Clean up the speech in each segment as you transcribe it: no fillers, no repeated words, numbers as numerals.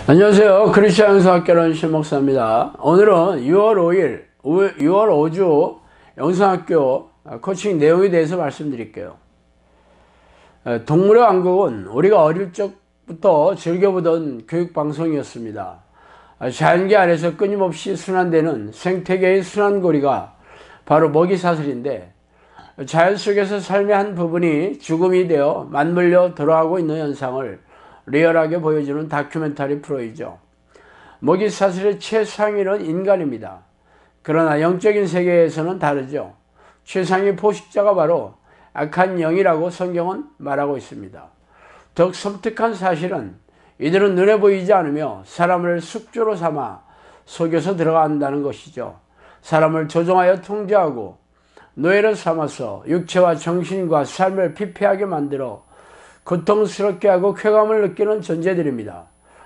안녕하세요. 크리스천 영성학교론 신목사입니다. 오늘은 6월 5주 영성학교 코칭 내용에 대해서 말씀드릴게요. 동물의 왕국은 우리가 어릴 적부터 즐겨보던 교육방송이었습니다. 자연계 안에서 끊임없이 순환되는 생태계의 순환고리가 바로 먹이사슬인데, 자연 속에서 삶의 한 부분이 죽음이 되어 맞물려 돌아가고 있는 현상을 리얼하게 보여주는 다큐멘터리 프로이죠. 먹이사슬의 최상위는 인간입니다. 그러나 영적인 세계에서는 다르죠. 최상위 포식자가 바로 악한 영이라고 성경은 말하고 있습니다. 더욱 섬뜩한 사실은 이들은 눈에 보이지 않으며 사람을 숙주로 삼아 속여서 들어간다는 것이죠. 사람을 조종하여 통제하고 노예로 삼아서 육체와 정신과 삶을 피폐하게 만들어 고통스럽게 하고 쾌감을 느끼는 존재들입니다.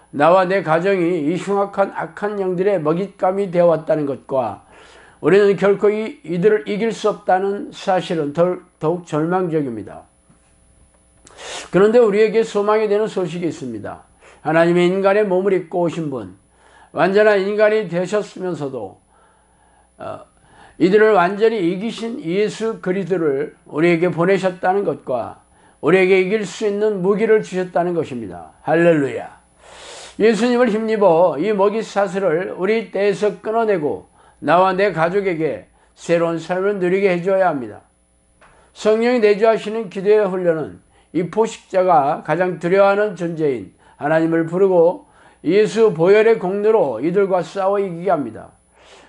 나와 내 가정이 이 흉악한 악한 영들의 먹잇감이 되어왔다는 것과 우리는 결코 이들을 이길 수 없다는 사실은 더욱 절망적입니다. 그런데 우리에게 소망이 되는 소식이 있습니다. 하나님의 인간의 몸을 입고 오신 분, 완전한 인간이 되셨으면서도 이들을 완전히 이기신 예수 그리스도를 우리에게 보내셨다는 것과 우리에게 이길 수 있는 무기를 주셨다는 것입니다. 할렐루야. 예수님을 힘입어 이 먹이사슬을 우리 떼에서 끊어내고 나와 내 가족에게 새로운 삶을 누리게 해줘야 합니다. 성령이 내주하시는 기도의 훈련은 이 포식자가 가장 두려워하는 존재인 하나님을 부르고 예수 보혈의 공로로 이들과 싸워 이기게 합니다.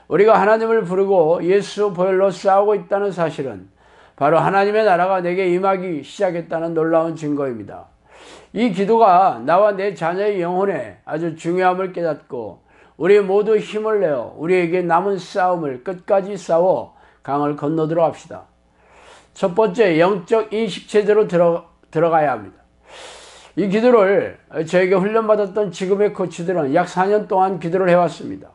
우리가 하나님을 부르고 예수 보혈로 싸우고 있다는 사실은 바로 하나님의 나라가 내게 임하기 시작했다는 놀라운 증거입니다. 이 기도가 나와 내 자녀의 영혼에 아주 중요함을 깨닫고 우리 모두 힘을 내어 우리에게 남은 싸움을 끝까지 싸워 강을 건너도록 합시다. 첫 번째, 영적 인식체제로 들어가야 합니다. 이 기도를 저에게 훈련받았던 지금의 코치들은 약 4년 동안 기도를 해왔습니다.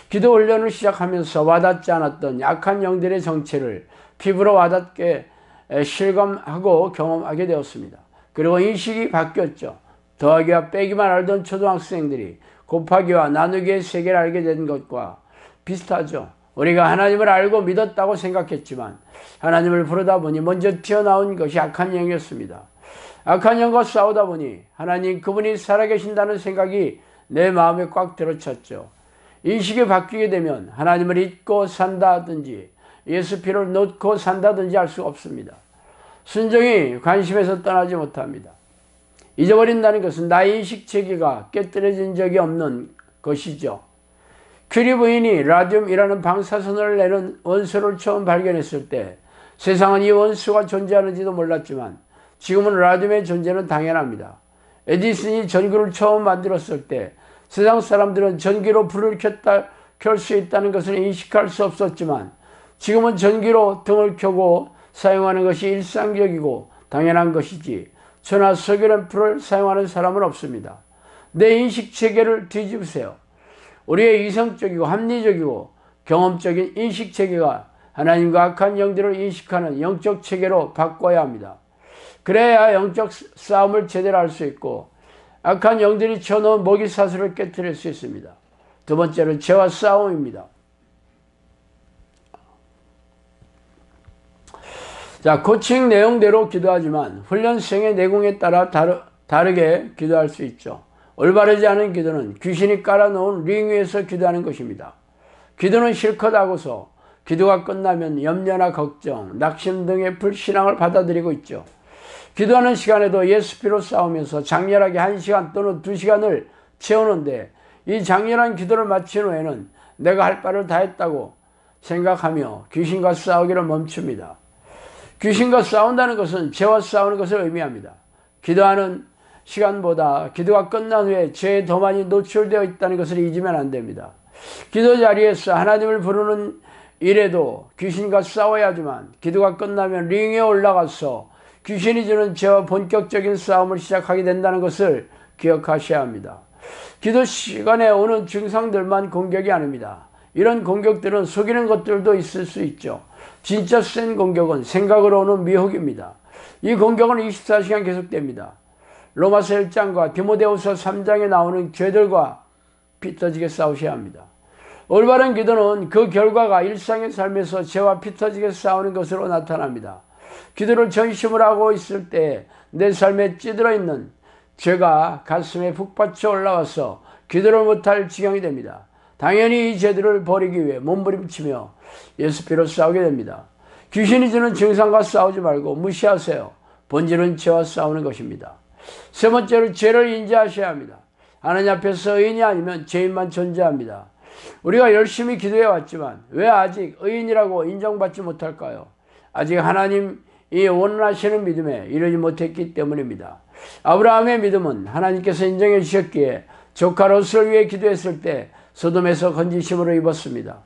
기도 훈련을 시작하면서 와닿지 않았던 약한 영들의 정체를 피부로 와닿게 실감하고 경험하게 되었습니다. 그리고 인식이 바뀌었죠. 더하기와 빼기만 알던 초등학생들이 곱하기와 나누기의 세계를 알게 된 것과 비슷하죠. 우리가 하나님을 알고 믿었다고 생각했지만 하나님을 부르다 보니 먼저 튀어나온 것이 악한 영이었습니다. 악한 영과 싸우다 보니 하나님 그분이 살아계신다는 생각이 내 마음에 꽉 들어찼죠. 인식이 바뀌게 되면 하나님을 잊고 산다든지 예수 피를 놓고 산다든지 할 수가 없습니다. 순종이 관심에서 떠나지 못합니다. 잊어버린다는 것은 나의 인식체계가 깨뜨려진 적이 없는 것이죠. 큐리 부인이 라듐이라는 방사선을 내는 원소를 처음 발견했을 때 세상은 이 원소가 존재하는지도 몰랐지만 지금은 라듐의 존재는 당연합니다. 에디슨이 전구를 처음 만들었을 때 세상 사람들은 전기로 불을 켤 수 있다는 것을 인식할 수 없었지만 지금은 전기로 등을 켜고 사용하는 것이 일상적이고 당연한 것이지 천하 석유램프를 사용하는 사람은 없습니다. 내 인식체계를 뒤집으세요. 우리의 이성적이고 합리적이고 경험적인 인식체계가 하나님과 악한 영들을 인식하는 영적 체계로 바꿔야 합니다. 그래야 영적 싸움을 제대로 할 수 있고 악한 영들이 쳐놓은 먹이사슬을 깨뜨릴 수 있습니다. 두 번째는 죄와 싸움입니다. 자, 코칭 내용대로 기도하지만 훈련생의 내공에 따라 다르게 기도할 수 있죠. 올바르지 않은 기도는 귀신이 깔아놓은 링 위에서 기도하는 것입니다. 기도는 실컷 하고서 기도가 끝나면 염려나 걱정, 낙심 등의 불신앙을 받아들이고 있죠. 기도하는 시간에도 예수 피로 싸우면서 장렬하게 1시간 또는 2시간을 채우는데 이 장렬한 기도를 마친 후에는 내가 할 바를 다 했다고 생각하며 귀신과 싸우기를 멈춥니다. 귀신과 싸운다는 것은 죄와 싸우는 것을 의미합니다. 기도하는 시간보다 기도가 끝난 후에 죄에 더 많이 노출되어 있다는 것을 잊으면 안 됩니다. 기도 자리에서 하나님을 부르는 일에도 귀신과 싸워야 하지만 기도가 끝나면 링에 올라가서 귀신이 주는 죄와 본격적인 싸움을 시작하게 된다는 것을 기억하셔야 합니다. 기도 시간에 오는 증상들만 공격이 아닙니다. 이런 공격들은 속이는 것들도 있을 수 있죠. 진짜 센 공격은 생각으로 오는 미혹입니다. 이 공격은 24시간 계속됩니다. 로마서 1장과 디모데후서 3장에 나오는 죄들과 피 터지게 싸우셔야 합니다. 올바른 기도는 그 결과가 일상의 삶에서 죄와 피 터지게 싸우는 것으로 나타납니다. 기도를 전심으로 하고 있을 때 내 삶에 찌들어 있는 죄가 가슴에 북받쳐 올라와서 기도를 못할 지경이 됩니다. 당연히 이 죄들을 버리기 위해 몸부림치며 예수 피로 싸우게 됩니다. 귀신이 주는 증상과 싸우지 말고 무시하세요. 본질은 죄와 싸우는 것입니다. 세 번째로 죄를 인지하셔야 합니다. 하나님 앞에서 의인이 아니면 죄인만 존재합니다. 우리가 열심히 기도해 왔지만 왜 아직 의인이라고 인정받지 못할까요? 아직 하나님이 원하시는 믿음에 이르지 못했기 때문입니다. 아브라함의 믿음은 하나님께서 인정해 주셨기에 조카 롯을 위해 기도했을 때 소돔에서 건지심으로 입었습니다.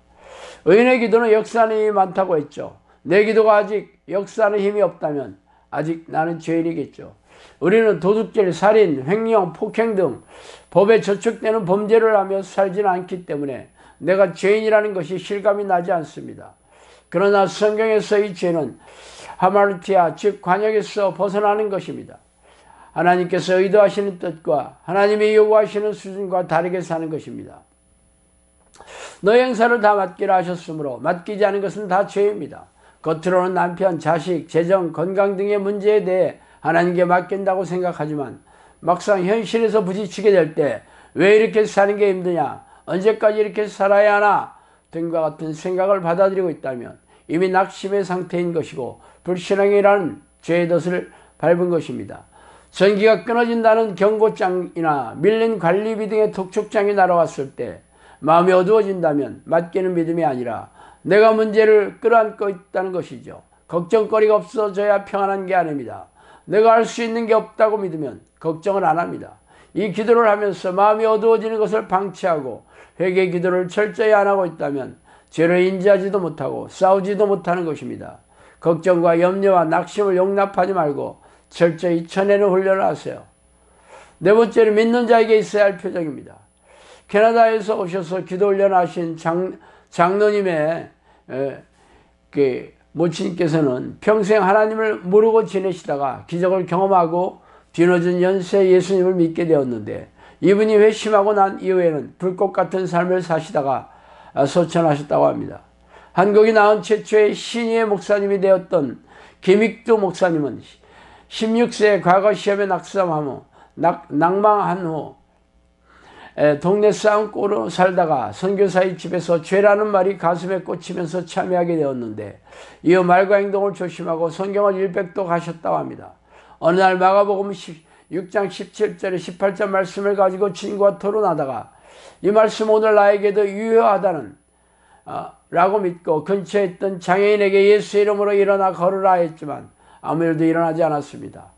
의인의 기도는 역사하는 힘이 많다고 했죠. 내 기도가 아직 역사하는 힘이 없다면 아직 나는 죄인이겠죠. 우리는 도둑질, 살인, 횡령, 폭행 등 법에 저촉되는 범죄를 하며 살지는 않기 때문에 내가 죄인이라는 것이 실감이 나지 않습니다. 그러나 성경에서 이 죄는 하마르티아, 즉 관역에서 벗어나는 것입니다. 하나님께서 의도하시는 뜻과 하나님이 요구하시는 수준과 다르게 사는 것입니다. 너의 행사를 다 맡기라 하셨으므로 맡기지 않은 것은 다 죄입니다. 겉으로는 남편, 자식, 재정, 건강 등의 문제에 대해 하나님께 맡긴다고 생각하지만 막상 현실에서 부딪히게 될 때 왜 이렇게 사는 게 힘드냐, 언제까지 이렇게 살아야 하나 등과 같은 생각을 받아들이고 있다면 이미 낙심의 상태인 것이고 불신앙이라는 죄의 덫을 밟은 것입니다. 전기가 끊어진다는 경고장이나 밀린 관리비 등의 독촉장이 날아왔을 때 마음이 어두워진다면 맡기는 믿음이 아니라 내가 문제를 끌어안고 있다는 것이죠. 걱정거리가 없어져야 평안한 게 아닙니다. 내가 할 수 있는 게 없다고 믿으면 걱정을 안 합니다. 이 기도를 하면서 마음이 어두워지는 것을 방치하고 회개 기도를 철저히 안 하고 있다면 죄를 인지하지도 못하고 싸우지도 못하는 것입니다. 걱정과 염려와 낙심을 용납하지 말고 철저히 쳐내는 훈련을 하세요. 네 번째는 믿는 자에게 있어야 할 표정입니다. 캐나다에서 오셔서 기도 훈련하신 장로님의 모친께서는 평생 하나님을 모르고 지내시다가 기적을 경험하고 뒤늦은 연세에 예수님을 믿게 되었는데 이분이 회심하고 난 이후에는 불꽃 같은 삶을 사시다가 소천하셨다고 합니다. 한국이 낳은 최초의 신의의 목사님이 되었던 김익두 목사님은 16세에 과거 시험에 낙망한 후 동네 싸움꾼으로 살다가 선교사의 집에서 죄라는 말이 가슴에 꽂히면서 참여하게 되었는데 이어 말과 행동을 조심하고 성경을 일백도 가셨다고 합니다. 어느 날 마가복음 6장 17절에 18절 말씀을 가지고 친구와 토론하다가 이 말씀 오늘 나에게도 유효하다는 라고 믿고 근처에 있던 장애인에게 예수의 이름으로 일어나 걸으라 했지만 아무 일도 일어나지 않았습니다.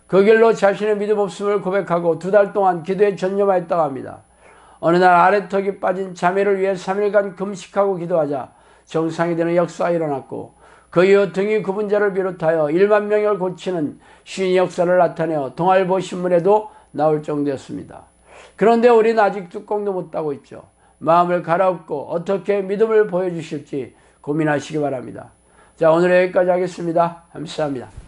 그 길로 자신의 믿음 없음을 고백하고 2달 동안 기도에 전념하였다고 합니다. 어느 날 아래턱이 빠진 자매를 위해 3일간 금식하고 기도하자 정상이 되는 역사가 일어났고 그 이후 등이 굽은 자를 비롯하여 1만 명을 고치는 신의 역사를 나타내어 동아일보 신문에도 나올 정도였습니다. 그런데 우리는 아직 뚜껑도 못 닫고 있죠. 마음을 갈아엎고 어떻게 믿음을 보여주실지 고민하시기 바랍니다. 자, 오늘 여기까지 하겠습니다. 감사합니다.